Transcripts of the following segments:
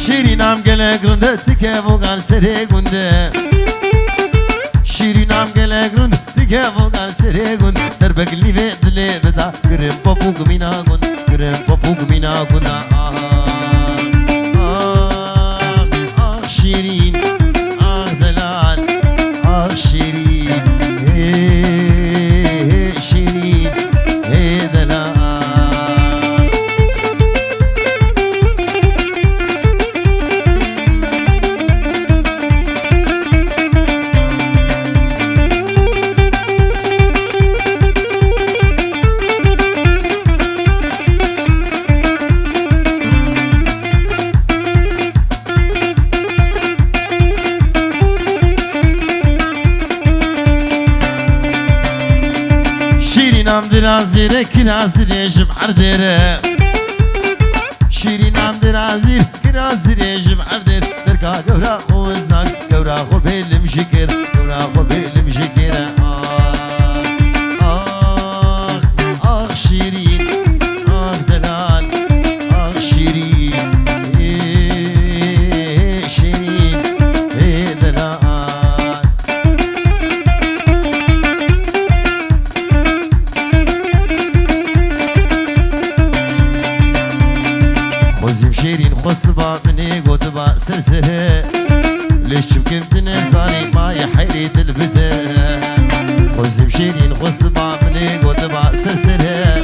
شیرینم گله گرنده تکه بوگل سری گنده شیرینم گله گرنده تکه بوگل سری گنده در بگلی و دلی بدا گرم پاپو گمینا گند گرم پاپو گمینا گند شیرین آه دلال آه شیرین شیرین دلال شیرینم درازیره کرازیره جمعر دیره شیرینم درازیر کرازیره جمعر دیر درکا گورا خوزناک گورا خو بیلم شکر گورا خو بیلم شکر آخ شیرین آخ دلال آخ شیرین شیرین دلال شیرین خست با منی گوت با سلسله ليش كنت نزاني ما يحيلي تلفته خزم شيرين خست با مني گوت با سلسله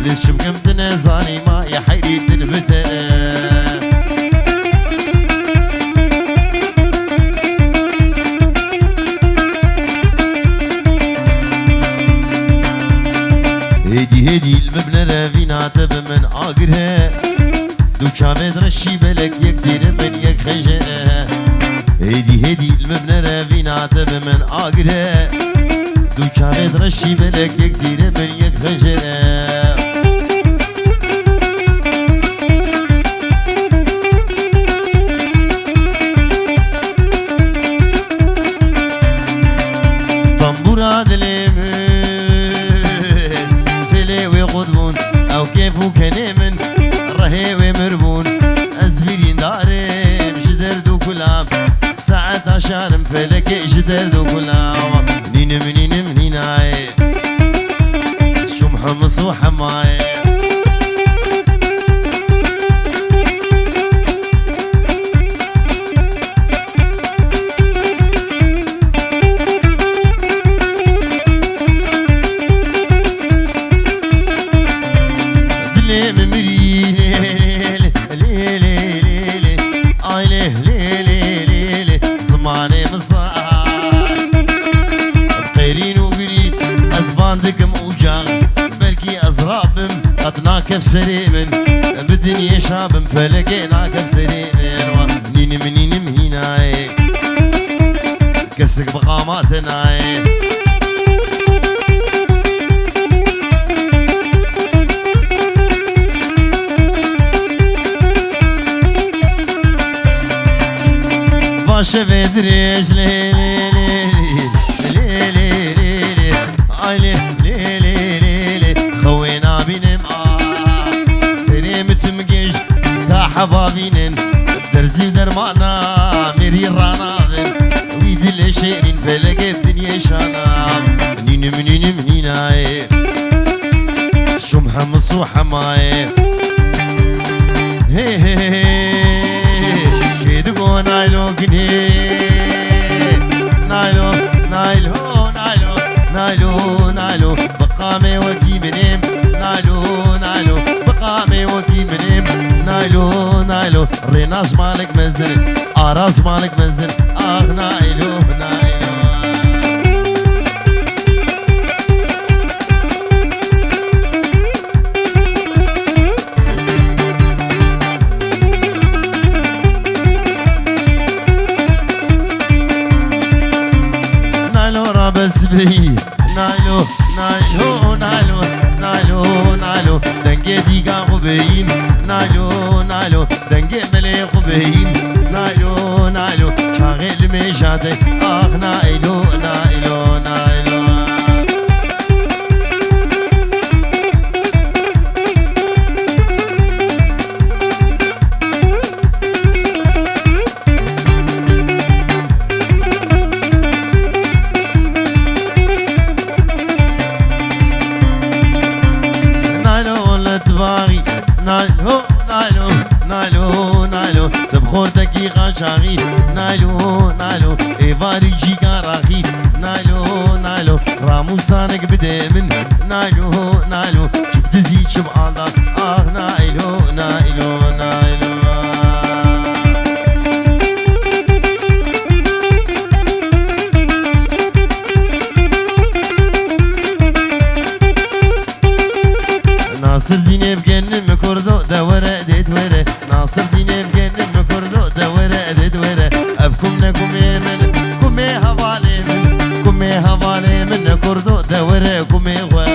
ليش كنت نزاني ما يحيلي تلفته هدي المبنى فينا تب من آقره دو كامد رشي بلك يكتير من يك خجنه هدي المبنى فينا تب من آقره دو كامد رشي بلك يكتير من يك خجنه طنبورا دليمن قدبون او كيفو كنيمن رهي ومربون ازبيرين دارم جدردو كلام ساعة عشان فلك جدردو كلام نينم نيناي شم حمص وحماي زماني مصاع بخيرين وقريب أزباندكم وجاغ بلكي أزرابم أطناك بسريمن بالدنيا شابم فلقيناك بسريمن نينم هناي كسك بقاماتناي باشه بدريش لي لي لي لي لي لي اي لي لي لي لي خوينا بينم سلامت مجيش كحبابين درزي درمانا مري راناذن ويد الشيرين فلق الدنيا شانا نينم هناي شم حمص وحماي هي هي كيدو نايلو كني نايلو نايلو نايلو نايلو نايلو بقامي وكي منيم نايلو نايلو بقامي وكي منيم نايلو نايلو ريناش مالك مزن اراز مالك مزن نايلو نايلو بس بي نايلو نايلو نايلو نايلو نايلو دنگي ديگا خوبين نايلو نايلو دنگي ملي خوبين نايلو نايلو شاغل ميشاتك نايلو نايلو نايلو خوردکی قاچاقی نایلو نایلو ایواری جیگاراخی نایلو نایلو راموسانک بده من نایلو نایلو چوب دزی چوب آلدار آه نایلو نایلو نایلو ناصر دینه بگنم کردو دوره دید وره ناصر دینه بگنم کردو دوره دید وره افکم نکومه من کومه حواله من کومه حواله من کردو دوره کومه و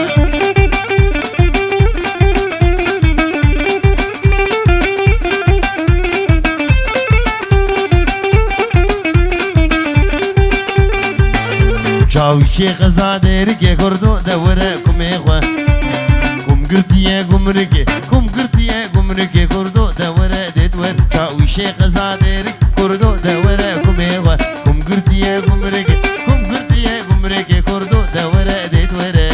چاوی غزاده رگه کردو دوره کومه و گرتیه گمرگه گرتیه گمرگه کردو دوره ددور چاوی شیخ زاده کردو دوره کمه و گرتیه گمرگه کردو دوره ددوره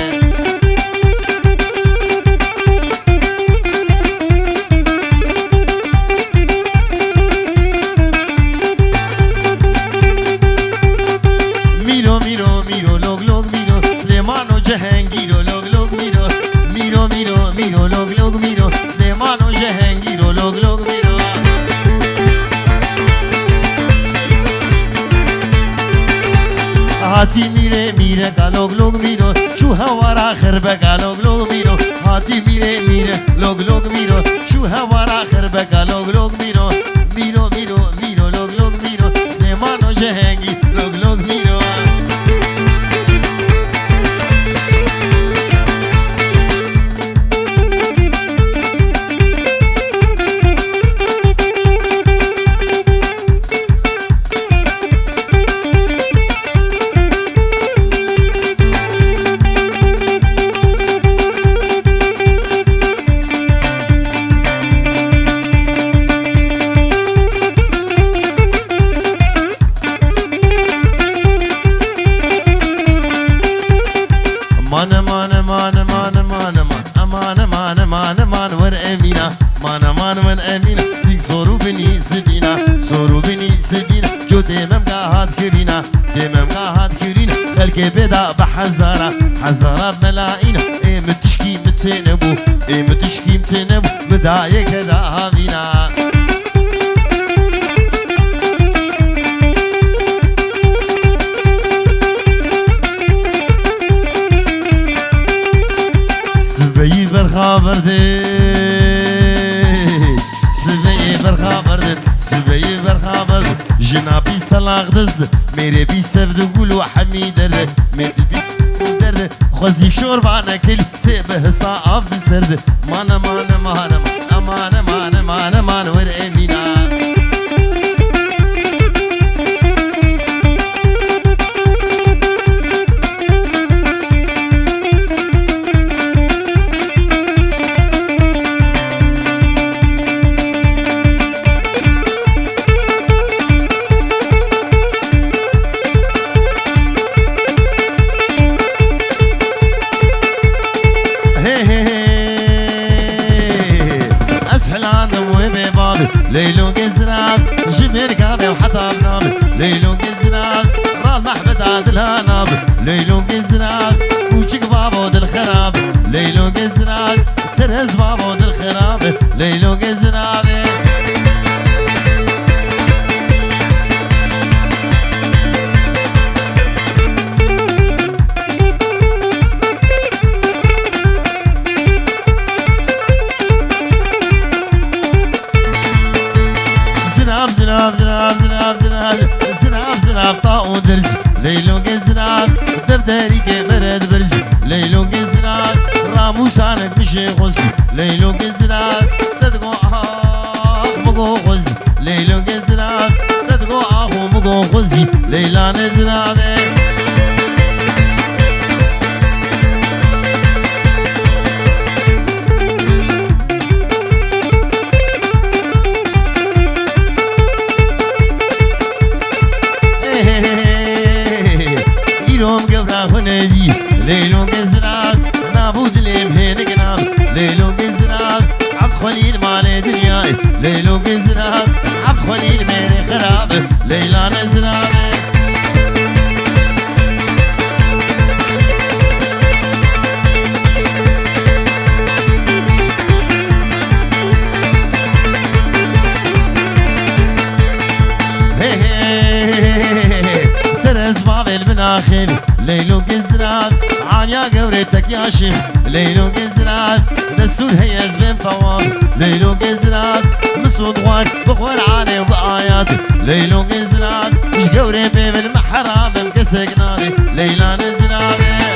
میرو میرو میرو لوگ لوگ میرو سلیمان و جهنگیرو لوگ لوگ میرو میرو میرو میرو لوگ لوگ میرو سلیمان و جهنگیرو لوگ لوگ میرو هاتی میره میره گالوگ لوگ میرو چو هوارا خربه گالوگ لوگ میرو هاتی میره میره لوگ لوگ میرو چو هوارا خربه گالوگ لوگ میرو میرو میرو میرو لوگ لوگ میرو سلیمان و جهنگی لوگ لوگ میرو من امينة سيك صورو بني سبينا صورو بني سبينا جو ديمم قاهد كرينا ديمم قاهد كرينا خلقي بدا بحزارة حزارة بملاينا اي متشكي متنبو اي متشكي متنبو مدايك دا هابينا سبيي برخابر دي سبيي برخابر جنا بيست طلاق دزد ميري بيست بدقول وحمي درد ميري بيست درد خوزي بشوربانا كل سيبه هستا عف بسرد مانا مانا مانا مانا مانا مانا مانا ور امينا ليلو قزراب جبير كابي وحطب نابي ليلو قزراب رال محمد عادل هانابي ليلو قزراب وجيك بابو دل خراب ليلو قزراب ترز بابو دل خراب ليلو قزرابي زناب زناب زناب زناب زناب زناب طاو درز ليلو قزناب دفتري كبرد برز ليلو قزناب راموسانك مشي غزي ليلو قزناب تدقو آخو مقو غزي ليلو قزناب تدقو آخو مقو غزي ليلا نزنابي ليلو قزناب نابود ليم هينك ناب ليلو قزناب عبد خليل مالي دنياي ليلو قزناب عبد خليل ميري خراب ليلى نزرابي ترز بابل بناخل ليلو قزرات عانيا قوريتك يا شيخ ليلو قزرات دستور هيز بين طوام ليلو قزرات مسود وان بقوال عاني وبآيات ليلو قزرات مش قوري بيب المحراب مكسق ناري ليلى نزرابي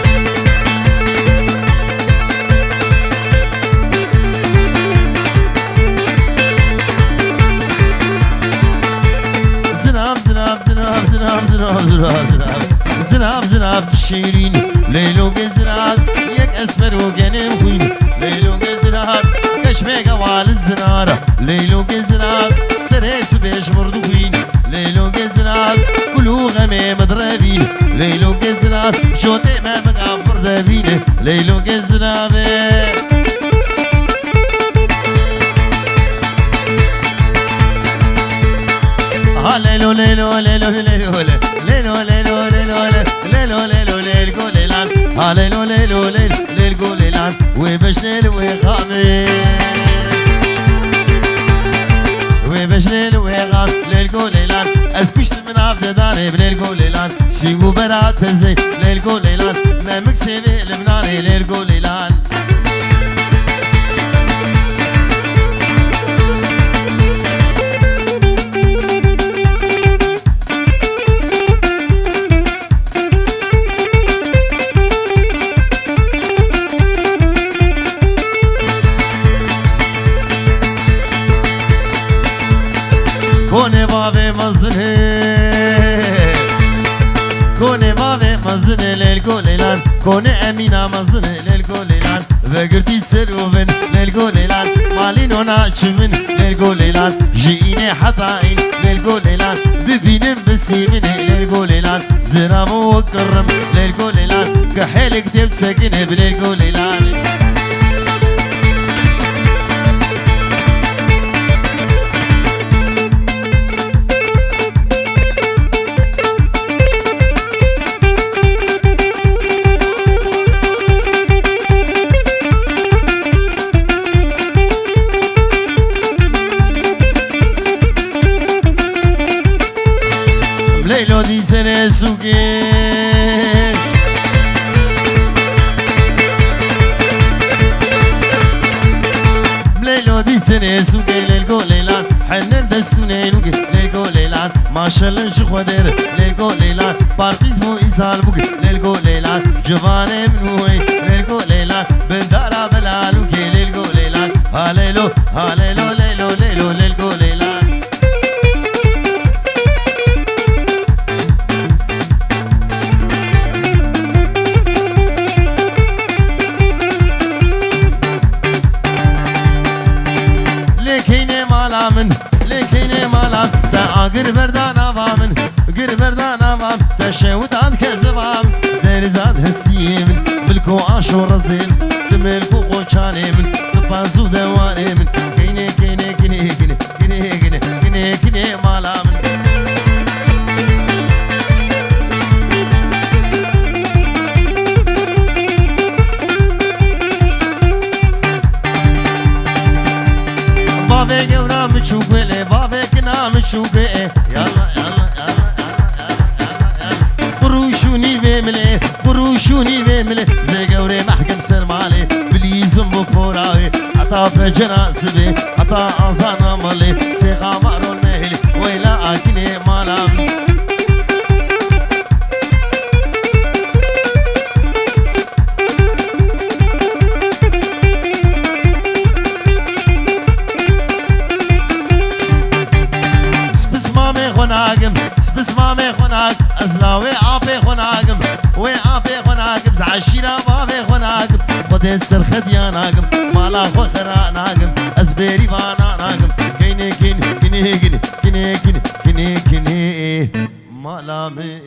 زناب تشيرين ليلو قزرات يك اسمر وقنم وين ليلو قزرات كشمي قوال الزنارة ليلو قزرات سريس بيش مردوين ليلو قزرات كلو غمي مضربين ليلو قزرات شوتي ما بقى بردبين ليلو قزرات ليلو ليلو ليلو ليلو ليلو ليلو ليلو ليلو ليلو ليلان ليلو ليلو ليلو ليلان وبش ليل ويقامي وبش ليل ويقام ليلو ليلان اسكشت من عبد داري بليلو ليلان سيبو برات زي ليلو ليلان ما مكسبي لبناني ليلو ليلان كوني بابي مزني كوني بابي مزني للقوليلان كوني أمينة مزني للقوليلان فقرتي سروبن للقوليلان مالينو ناشمن للقوليلان جيني حطائن للقوليلان ببينم بسيمن للقوليلان زرام وكرم للقوليلان كحيل كتب سكن بللقوليلان ليلو دي سنة سوكي ليلو دي سنة سوكي للقو ليلان حنن دستوني نوكي للقو ليلان ما شاء الله نشوخ ودير للقو ليلان بارتيزمو إنسان بوكي للقو ليلان جواني من هوي للقو ليلان بندارا بلالوكي للقو ليلان هاليلو هاليلو ليلو ليلو للقو ليلان لكيني مالا تا بردان آوامن بردان آوام تا شودان كزبام درزان هستيمن ملكو عاشو رزين تملكو قوچاني من تبازو دواني من كيني مالا من بابي قورا مچوكي لي بابي كنا مچوكي يلا يلا قروشوني بيملي زي قوري محكم سرمالي بليزم بكوراوي حتى فجنا سبي حتى أزانا مالي سيخا مارو المهلي ويلا أكني مالامي سبسمامي خناك أزلاوي عابي خناقم وعابي خناقم زعشينا بابي خناقم خدي السرخد يا ناقم مالا خخرا ناقم أزبيري بانا ناقم كيني كيني كيني كيني كيني كيني كيني مالا مي